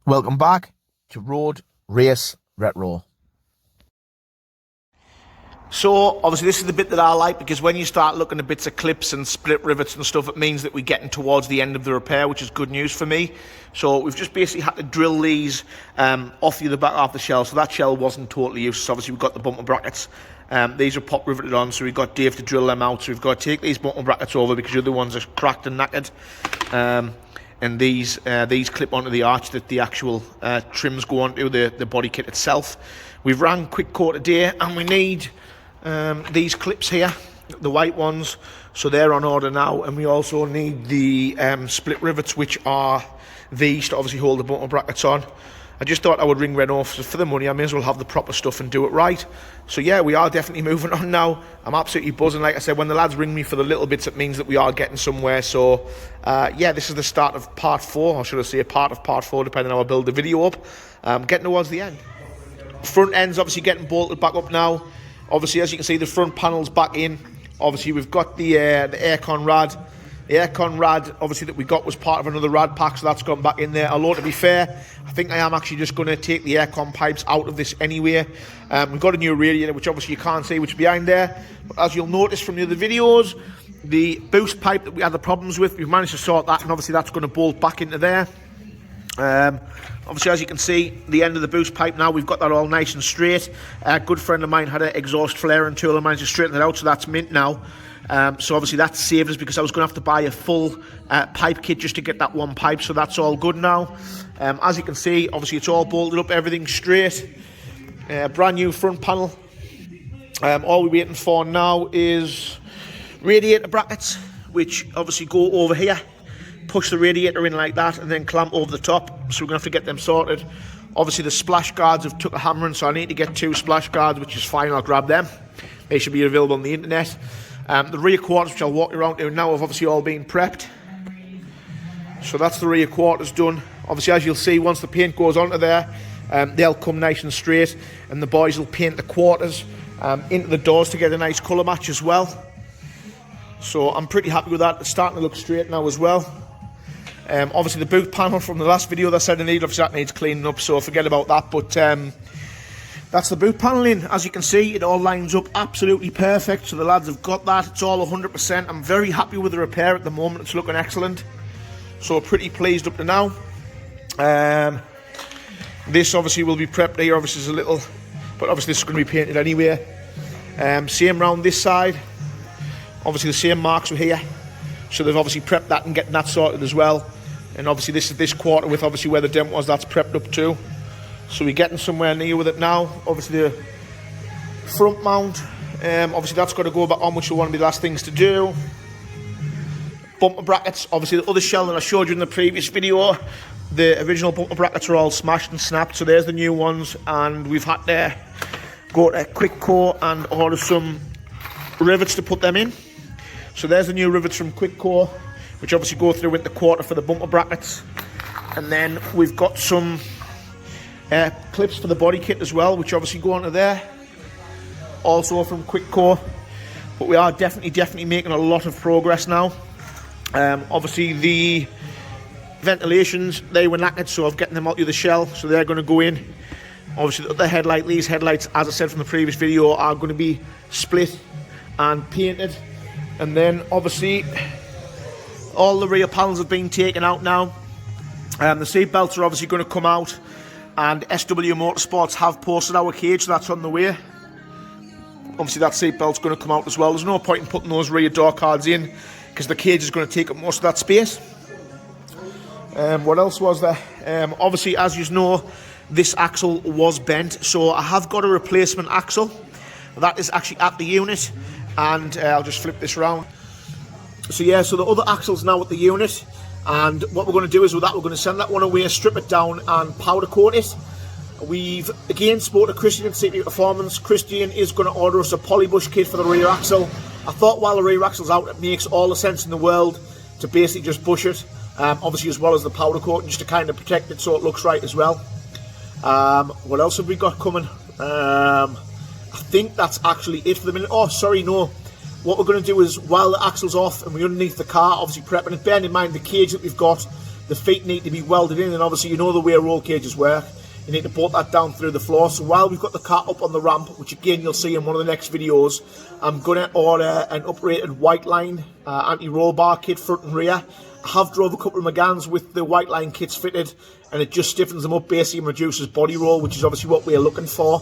Welcome back to Road Race Retro. So, obviously this is the bit that I like, because when you start looking at bits of clips and split rivets and stuff, it means that we're getting towards the end of the repair, which is good news for me. So we've just basically had to drill these off the back of the shell, so that shell wasn't totally useless. Obviously we've got the bumper brackets. These are pop riveted on, so we've got Dave to drill them out. So we've got to take these bumper brackets over because the other ones are cracked and knackered. And these clip onto the arch that the actual trims go onto, the body kit itself. We've ran quick core today, and we need these clips here, the white ones, so they're on order now. And we also need the split rivets, which are these, to obviously hold the bumper brackets on. I just thought I would ring Red off for the money. I may as well have the proper stuff and do it right. So yeah, we are definitely moving on now. I'm absolutely buzzing. Like I said, when the lads ring me for the little bits, it means that we are getting somewhere. So yeah, this is the start of part 4, or should I say a part of part 4, depending on how I build the video up. Getting towards the end. Front end's obviously getting bolted back up now. Obviously, as you can see, the front panel's back in. Obviously, we've got the aircon rad. The aircon rad, obviously, that we got was part of another rad pack, so that's gone back in there. Although, to be fair, I think I am actually just going to take the aircon pipes out of this anyway. We've got a new radiator, which obviously you can't see, which is behind there. But as you'll notice from the other videos, the boost pipe that we had the problems with, we've managed to sort that, and obviously that's going to bolt back into there. Obviously, as you can see, the end of the boost pipe now, we've got that all nice and straight. A good friend of mine had an exhaust flaring tool and managed to straighten it out, so that's mint now. So obviously that saved us, because I was going to have to buy a full pipe kit just to get that one pipe, so that's all good now. As you can see, obviously it's all bolted up, everything's straight. Brand new front panel. All we're waiting for now is radiator brackets, which obviously go over here, push the radiator in like that, and then clamp over the top. So we're going to have to get them sorted. Obviously the splash guards have took a hammering, so I need to get 2 splash guards, which is fine, I'll grab them. They should be available on the internet. The rear quarters, which I'll walk you around to now, have obviously all been prepped. So that's the rear quarters done. Obviously, as you'll see, once the paint goes onto there, they'll come nice and straight, and the boys will paint the quarters into the doors to get a nice colour match as well. So I'm pretty happy with that. It's starting to look straight now as well. Obviously the boot panel from the last video that said I need, obviously that needs cleaning up, so forget about that. But that's the boot paneling. As you can see, it all lines up absolutely perfect, so the lads have got that. It's all 100%. I'm very happy with the repair at the moment. It's looking excellent, so pretty pleased up to now. This obviously will be prepped here. Obviously is a little, but obviously this is going to be painted anyway. Same round this side. Obviously the same marks were here, so they've obviously prepped that and getting that sorted as well. And obviously this is this quarter with obviously where the dent was, that's prepped up too. So we're getting somewhere near with it now. Obviously the front mount, obviously that's got to go back on, which will one of the last things to do. Bumper brackets, obviously the other shell that I showed you in the previous video, the original bumper brackets are all smashed and snapped, so there's the new ones. And we've had to go to Quick Core and order some rivets to put them in. So there's the new rivets from Quick Core, which obviously go through with the quarter for the bumper brackets. And then we've got some clips for the body kit as well, which obviously go onto there, also from Quick Core. But we are definitely making a lot of progress now. Obviously the ventilations, they were knackered, so I've getting them out of the shell, so they're going to go in. Obviously the other headlight, these headlights, as I said from the previous video, are going to be split and painted. And then obviously all the rear panels have been taken out now. The seat belts are obviously going to come out, and SW Motorsports have posted our cage, so that's on the way. Obviously that seat belt's going to come out as well. There's no point in putting those rear door cards in, because the cage is going to take up most of that space. What else was there? Obviously, as you know, this axle was bent, so I have got a replacement axle. That is actually at the unit, and I'll just flip this around. So yeah, so the other axle's now at the unit, and what we're going to do is with that, we're going to send that one away, strip it down and powder coat it. We've again spoke to Christian at City Performance. Christian is going to order us a polybush kit for the rear axle. I thought while the rear axle's out, it makes all the sense in the world to basically just bush it, obviously as well as the powder coat, just to kind of protect it so it looks right as well. What else have we got coming? I think that's actually it for the minute. Oh, sorry, no. What we're going to do is, while the axle's off and we're underneath the car, obviously prepping it, bearing in mind the cage that we've got, the feet need to be welded in, and obviously you know the way roll cages work. You need to bolt that down through the floor. So while we've got the car up on the ramp, which again you'll see in one of the next videos, I'm going to order an uprated white line anti-roll bar kit front and rear. I have drove a couple of Meganes with the white line kits fitted, and it just stiffens them up basically and reduces body roll, which is obviously what we're looking for.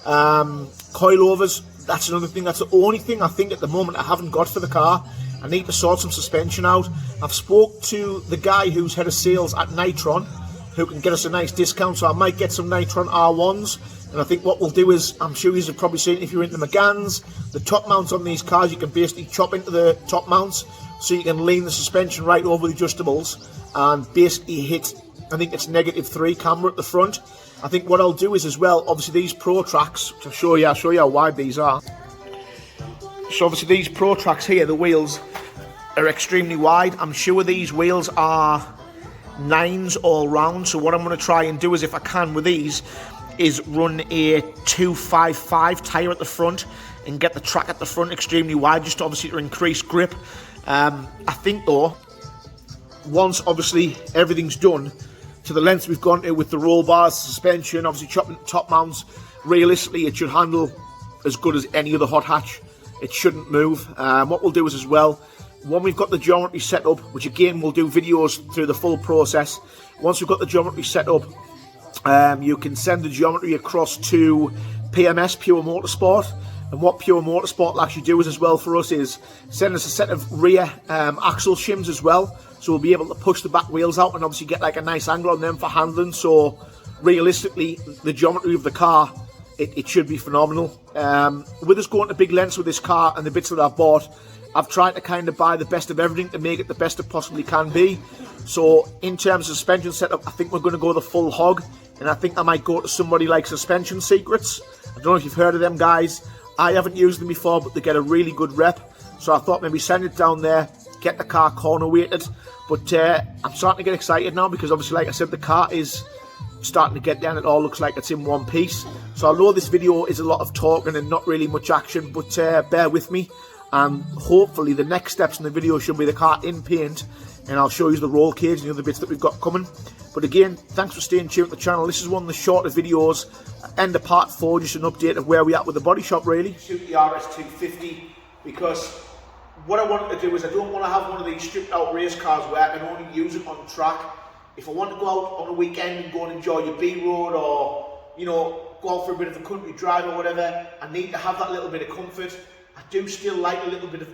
Coilovers, that's another thing. That's the only thing I think at the moment I haven't got for the car. I need to sort some suspension out. I've spoke to the guy who's head of sales at Nitron, who can get us a nice discount, so I might get some Nitron R1s. And I think what we'll do is, I'm sure you've probably seen if you're into Meganes, the top mounts on these cars, you can basically chop into the top mounts, so you can lean the suspension right over the adjustables and basically hit, I think it's -3 camber at the front. I think what I'll do is as well, obviously these Pro Tracks, which I'll show you how wide these are. So obviously these Pro Tracks here, the wheels are extremely wide. I'm sure these wheels are 9s all round, so what I'm going to try and do is, if I can with these, is run a 255 tyre at the front and get the track at the front extremely wide, just obviously to increase grip. I think though, once obviously everything's done to the lengths we've gone to with the roll bars, suspension, obviously chopping top mounts, realistically it should handle as good as any other hot hatch. It shouldn't move. What we'll do is as well, when we've got the geometry set up, which again we'll do videos through the full process, once we've got the geometry set up, you can send the geometry across to PMS, Pure Motorsport. And what Pure Motorsport will actually do is as well for us is send us a set of rear axle shims as well, so we'll be able to push the back wheels out and obviously get like a nice angle on them for handling. So realistically, the geometry of the car, it should be phenomenal. With us going to big lengths with this car and the bits that I've bought, I've tried to kind of buy the best of everything to make it the best it possibly can be. So in terms of suspension setup, I think we're going to go the full hog, and I think I might go to somebody like Suspension Secrets. I don't know if you've heard of them guys. I haven't used them before, but they get a really good rep. So I thought maybe send it down there, get the car corner weighted. But I'm starting to get excited now, because obviously, like I said, the car is starting to get down. It all looks like it's in one piece. So I know this video is a lot of talking and not really much action, but bear with me. And hopefully the next steps in the video should be the car in paint, and I'll show you the roll cage and the other bits that we've got coming. But again, thanks for staying tuned to the channel. This is one of the shorter videos, end of part 4, just an update of where we at with the body shop really. Shoot the Rs250, because what I wanted to do is I don't want to have one of these stripped out race cars where I can only use it on track. If I want to go out on a weekend and go and enjoy your B-road, or, you know, go out for a bit of a country drive or whatever, I need to have that little bit of comfort. I do still like a little bit of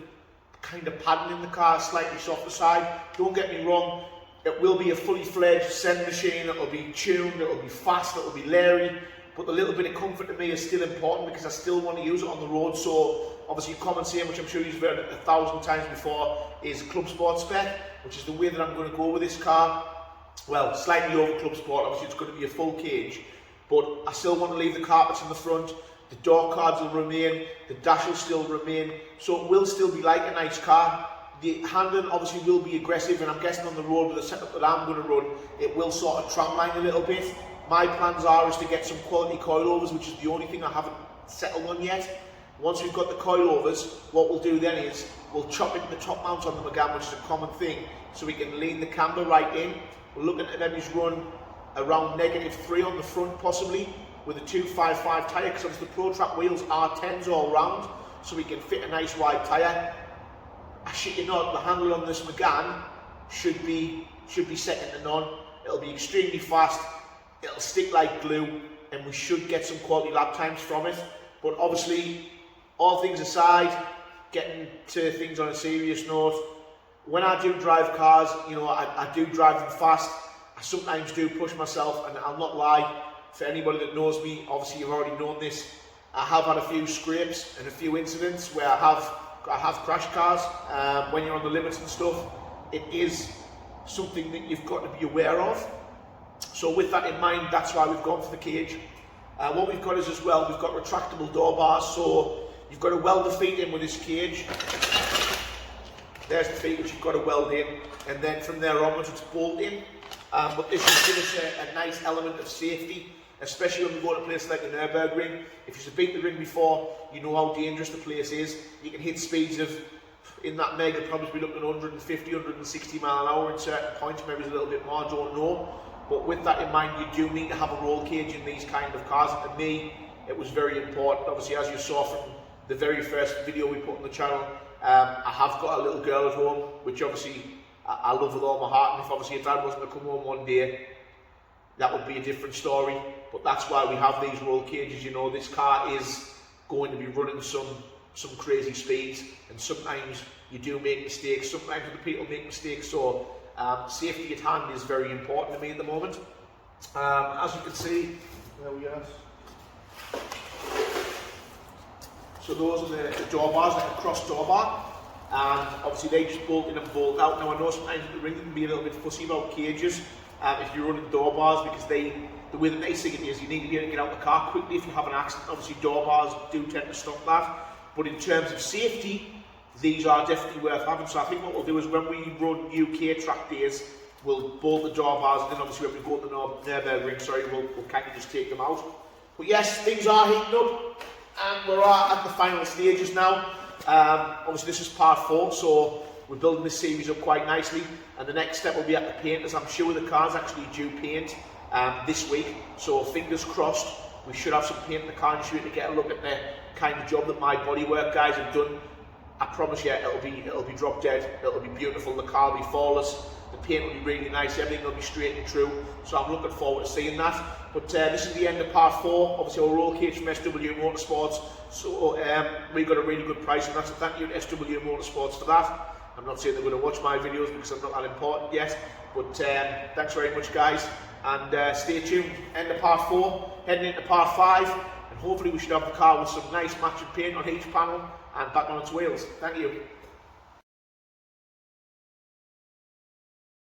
kind of padding in the car, slightly softer side. Don't get me wrong, it will be a fully fledged send machine, it'll be tuned, it'll be fast, it'll be leery, but the little bit of comfort to me is still important, because I still want to use it on the road. So obviously common saying, which I'm sure you've heard 1,000 times before, is Club Sport spec, which is the way that I'm going to go with this car. Well, slightly over Club Sport, obviously it's going to be a full cage, but I still want to leave the carpets in the front. The door cards will remain, the dash will still remain, so it will still be like a nice car. The handling obviously will be aggressive, and I'm guessing on the road with the setup that I'm going to run, it will sort of tramline a little bit. My plans are to get some quality coilovers, which is the only thing I haven't settled on yet. Once we've got the coilovers, what we'll do then is we'll chop into the top mount on the Megane, which is a common thing, so we can lean the camber right in. We're looking at maybe run around -3 on the front possibly, with a 255 tyre, because obviously the Pro Track wheels are 10s all round, so we can fit a nice wide tyre. I shit you not, the handle on this Megane should be second to none. It'll be extremely fast, it'll stick like glue, and we should get some quality lap times from it. But obviously, all things aside, getting to things on a serious note, when I do drive cars, you know, I do drive them fast. I sometimes do push myself, and I'll not lie. For anybody that knows me, obviously you've already known this, I have had a few scrapes and a few incidents where I have crashed cars. When you're on the limits and stuff, it is something that you've got to be aware of. So with that in mind, that's why we've gone for the cage. What we've got is as well, we've got retractable door bars, so you've got to weld the feet in with this cage. There's the feet which you've got to weld in, and then from there onwards it's bolt in. But this will give us a nice element of safety, especially when we go to a place like the Nürburgring. If you've been to the ring before, you know how dangerous the place is. You can hit speeds of in that Meg will probably be looking at 150, 160 mile an hour in certain points, maybe it's a little bit more, I don't know. But with that in mind, you do need to have a roll cage in these kind of cars. And to me, it was very important. Obviously, as you saw from the very first video we put on the channel, I have got a little girl at home, which obviously I love with all my heart. And if obviously your dad wasn't to come home one day, that would be a different story. But that's why we have these roll cages. You know, this car is going to be running some crazy speeds, and sometimes you do make mistakes. Sometimes the people make mistakes, so safety at hand is very important to me at the moment. As you can see, there we are. So those are the door bars, like a cross door bar, and obviously they just bolt in and bolt out. Now I know sometimes the ring can be a little bit fussy about cages if you're running door bars, because the way that they see it is you need to be able to get out the car quickly if you have an accident. Obviously door bars do tend to stop that, but in terms of safety, these are definitely worth having. So I think what we'll do is when we run UK track days, we'll bolt the door bars, and then obviously when we go to the Nürburgring, we'll kind of just take them out. But yes, things are heating up, and we're at the final stages now. Obviously this is part 4, so we're building this series up quite nicely, and the next step will be at the paint, as I'm sure the car's actually due paint this week. So fingers crossed, we should have some paint in the car and should be able to get a look at the kind of job that my bodywork guys have done. I promise you, it'll be drop dead. It'll be beautiful. The car will be flawless. The paint will be really nice. Everything will be straight and true. So I'm looking forward to seeing that. But this is the end of part 4. Obviously, our roll cage from SW Motorsports. So we got a really good price, and that's a thank you to SW Motorsports for that. I'm not saying they're going to watch my videos because I'm not that important yet. But thanks very much, guys. And stay tuned. End of part 4, heading into part 5. And hopefully we should have the car with some nice matching paint on each panel and back on its wheels. Thank you.